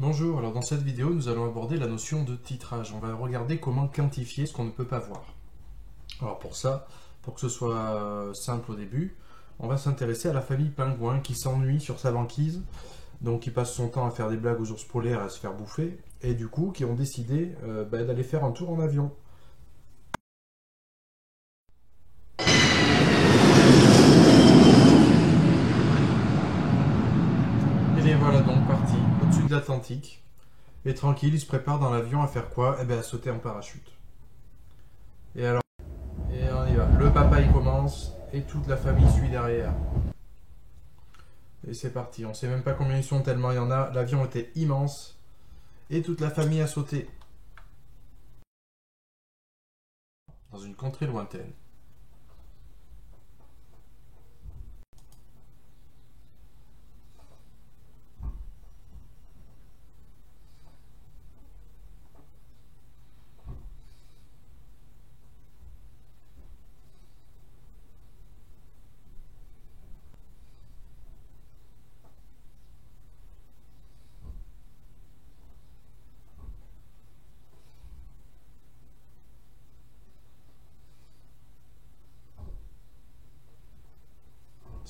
Bonjour, alors dans cette vidéo nous allons aborder la notion de titrage. On va regarder comment quantifier ce qu'on ne peut pas voir. Alors pour ça, pour que ce soit simple au début, on va s'intéresser à la famille pingouin qui s'ennuie sur sa banquise, donc qui passe son temps à faire des blagues aux ours polaires et à se faire bouffer, et du coup qui ont décidé d'aller faire un tour en avion. Et les voilà donc partis au-dessus de l'Atlantique. Et tranquille, ils se préparent dans l'avion à faire quoi? Eh bien à sauter en parachute. Et alors, et on y va. Le papa il commence et toute la famille suit derrière. Et c'est parti. On sait même pas combien ils sont tellement il y en a. L'avion était immense et toute la famille a sauté dans une contrée lointaine.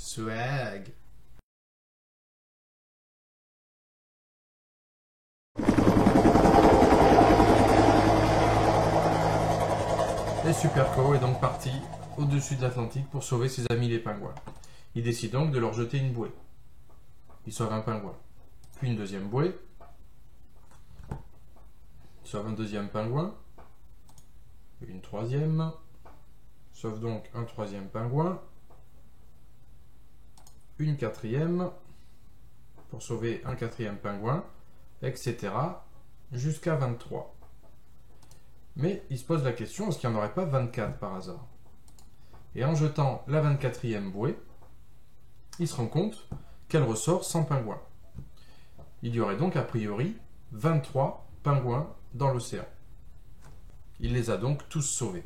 Swag. Et Superco est donc parti au-dessus de l'Atlantique pour sauver ses amis les pingouins. Il décide donc de leur jeter une bouée. Il sauve un pingouin. Puis une deuxième bouée. Il sauve un deuxième pingouin. Une troisième. Sauve donc un troisième pingouin. Une quatrième. Pour sauver un quatrième pingouin. Etc. Jusqu'à 23. Mais il se pose la question, est-ce qu'il n'y en aurait pas 24 par hasard? Et en jetant la 24e bouée, il se rend compte qu'elle ressort sans pingouins. Il y aurait donc a priori 23 pingouins dans l'océan. Il les a donc tous sauvés.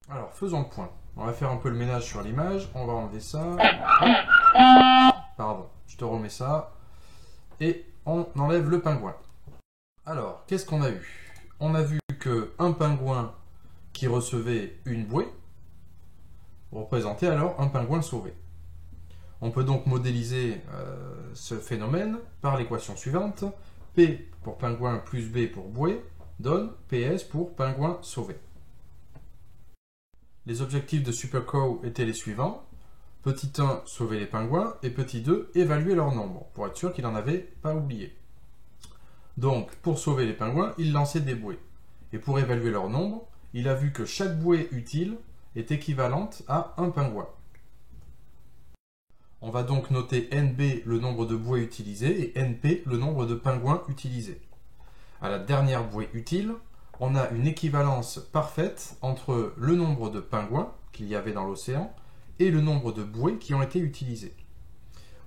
Alors faisons le point. On va faire un peu le ménage sur l'image. On va enlever ça. Pardon, je te remets ça. Et on enlève le pingouin. Alors, qu'est-ce qu'on a eu? On a vu qu'un pingouin qui recevait une bouée représentait alors un pingouin sauvé. On peut donc modéliser ce phénomène par l'équation suivante. P pour pingouin plus B pour bouée donne PS pour pingouin sauvé. Les objectifs de Superco étaient les suivants. Petit 1, sauver les pingouins, et petit 2, évaluer leur nombre, pour être sûr qu'il n'en avait pas oublié. Donc, pour sauver les pingouins, il lançait des bouées. Et pour évaluer leur nombre, il a vu que chaque bouée utile est équivalente à un pingouin. On va donc noter NB le nombre de bouées utilisées et NP le nombre de pingouins utilisés. À la dernière bouée utile, on a une équivalence parfaite entre le nombre de pingouins qu'il y avait dans l'océan et le nombre de bouées qui ont été utilisées.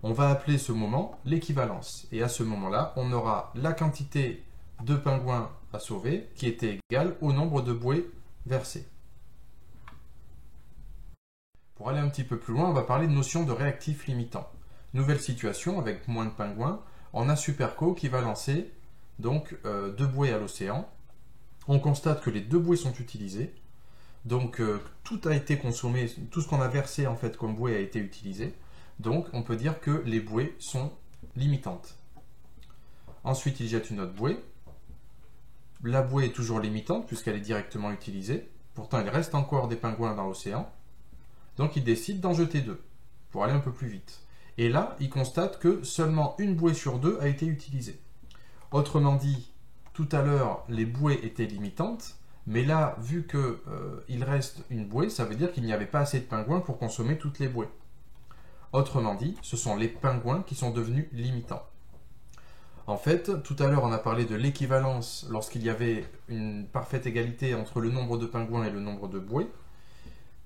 On va appeler ce moment l'équivalence. Et à ce moment-là, on aura la quantité de pingouins à sauver qui était égale au nombre de bouées versées. Pour aller un petit peu plus loin, on va parler de notion de réactif limitant. Nouvelle situation avec moins de pingouins. On a Superco qui va lancer donc 2 bouées à l'océan. On constate que les 2 bouées sont utilisées. Donc tout a été consommé, tout ce qu'on a versé en fait comme bouée a été utilisé. Donc on peut dire que les bouées sont limitantes. Ensuite, il jette une autre bouée. La bouée est toujours limitante puisqu'elle est directement utilisée. Pourtant, il reste encore des pingouins dans l'océan. Donc il décide d'en jeter 2 pour aller un peu plus vite. Et là, il constate que seulement une bouée sur 2 a été utilisée. Autrement dit, tout à l'heure, les bouées étaient limitantes. Mais là, vu qu'il reste une bouée, ça veut dire qu'il n'y avait pas assez de pingouins pour consommer toutes les bouées. Autrement dit, ce sont les pingouins qui sont devenus limitants. En fait, tout à l'heure, on a parlé de l'équivalence lorsqu'il y avait une parfaite égalité entre le nombre de pingouins et le nombre de bouées.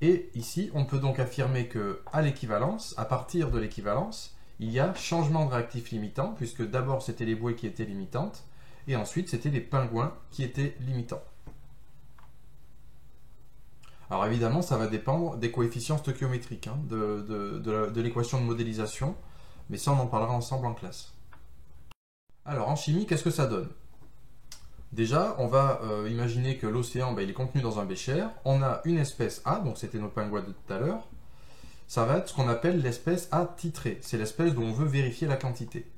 Et ici, on peut donc affirmer qu'à l'équivalence, à partir de l'équivalence, il y a changement de réactif limitant, puisque d'abord c'était les bouées qui étaient limitantes, et ensuite c'était les pingouins qui étaient limitants. Alors évidemment, ça va dépendre des coefficients stoichiométriques, de l'équation de modélisation, mais ça on en parlera ensemble en classe. Alors en chimie, qu'est-ce que ça donne? Déjà, on va imaginer que l'océan il est contenu dans un bécher. On a une espèce A, donc c'était nos pingouins de tout à l'heure. Ça va être ce qu'on appelle l'espèce A titrée. C'est l'espèce dont on veut vérifier la quantité.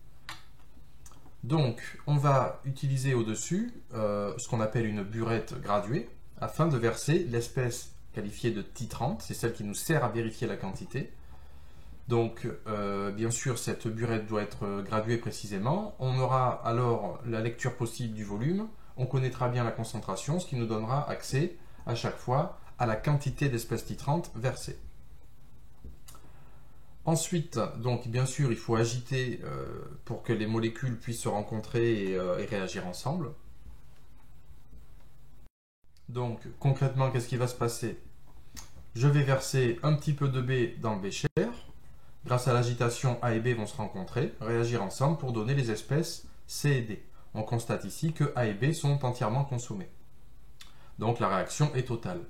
Donc, on va utiliser au-dessus ce qu'on appelle une burette graduée afin de verser l'espèce qualifiée de titrante. C'est celle qui nous sert à vérifier la quantité. Donc, bien sûr, cette burette doit être graduée précisément. On aura alors la lecture possible du volume. On connaîtra bien la concentration, ce qui nous donnera accès à chaque fois à la quantité d'espèces titrantes versées. Ensuite, donc bien sûr, il faut agiter pour que les molécules puissent se rencontrer et réagir ensemble. Donc concrètement, qu'est-ce qui va se passer? Je vais verser un petit peu de B dans le bécher. Grâce à l'agitation, A et B vont se rencontrer, réagir ensemble pour donner les espèces C et D. On constate ici que A et B sont entièrement consommés. Donc la réaction est totale.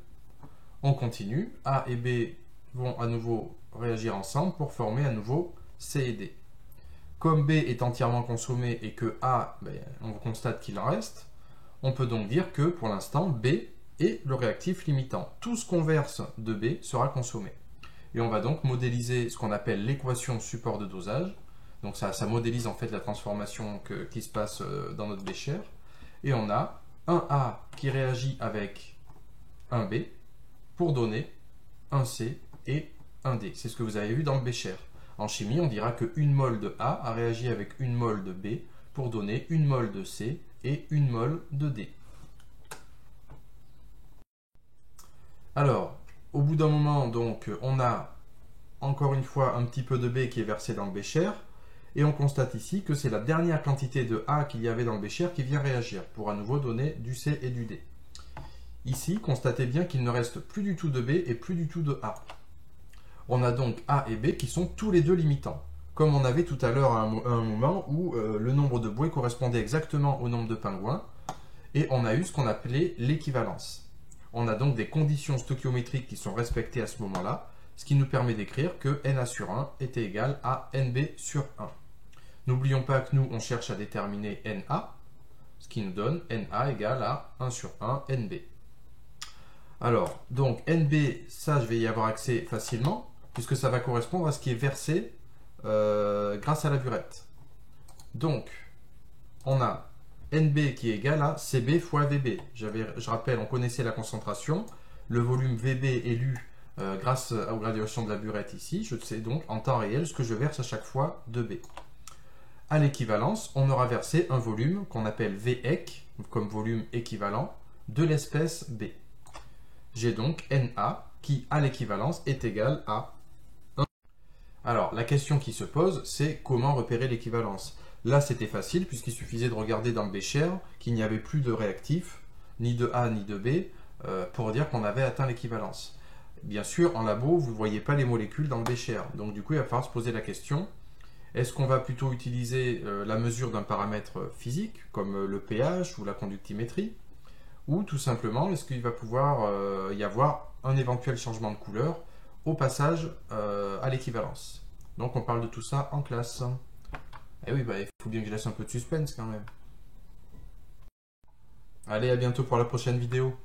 On continue, A et B vont à nouveau réagir ensemble pour former à nouveau C et D. Comme B est entièrement consommé et que A, on constate qu'il en reste, on peut donc dire que pour l'instant B est le réactif limitant. Tout ce qu'on verse de B sera consommé. Et on va donc modéliser ce qu'on appelle l'équation support de dosage. Donc ça modélise en fait la transformation qui se passe dans notre bécher. Et on a un A qui réagit avec un B pour donner un C et un D. C'est ce que vous avez vu dans le bécher. En chimie, on dira que 1 mol de A a réagi avec 1 mol de B pour donner 1 mol de C et 1 mol de D. Alors, au bout d'un moment, donc, on a encore une fois un petit peu de B qui est versé dans le bécher. Et on constate ici que c'est la dernière quantité de A qu'il y avait dans le bécher qui vient réagir pour à nouveau donner du C et du D. Ici, constatez bien qu'il ne reste plus du tout de B et plus du tout de A. On a donc A et B qui sont tous les deux limitants. Comme on avait tout à l'heure à un moment où le nombre de bouées correspondait exactement au nombre de pingouins. Et on a eu ce qu'on appelait l'équivalence. On a donc des conditions stoichiométriques qui sont respectées à ce moment-là, ce qui nous permet d'écrire que NA sur 1 était égal à NB sur 1. N'oublions pas que nous, on cherche à déterminer NA, ce qui nous donne NA égale à 1 sur 1 NB. Alors, donc NB, ça, je vais y avoir accès facilement, puisque ça va correspondre à ce qui est versé grâce à la burette. Donc, on a NB qui est égal à CB fois VB. Je rappelle, on connaissait la concentration. Le volume VB est lu grâce aux graduations de la burette ici. Je sais donc en temps réel ce que je verse à chaque fois de B. À l'équivalence, on aura versé un volume qu'on appelle VEC, comme volume équivalent, de l'espèce B. J'ai donc NA qui, à l'équivalence, est égal à 1. Alors, la question qui se pose, c'est comment repérer l'équivalence. Là, c'était facile, puisqu'il suffisait de regarder dans le bécher qu'il n'y avait plus de réactif, ni de A ni de B, pour dire qu'on avait atteint l'équivalence. Bien sûr, en labo, vous ne voyez pas les molécules dans le bécher. Donc, du coup, il va falloir se poser la question, est-ce qu'on va plutôt utiliser la mesure d'un paramètre physique, comme le pH ou la conductimétrie, ou tout simplement, est-ce qu'il va pouvoir y avoir un éventuel changement de couleur au passage à l'équivalence. Donc on parle de tout ça en classe. Et oui, il faut bien que je laisse un peu de suspense quand même. Allez, à bientôt pour la prochaine vidéo.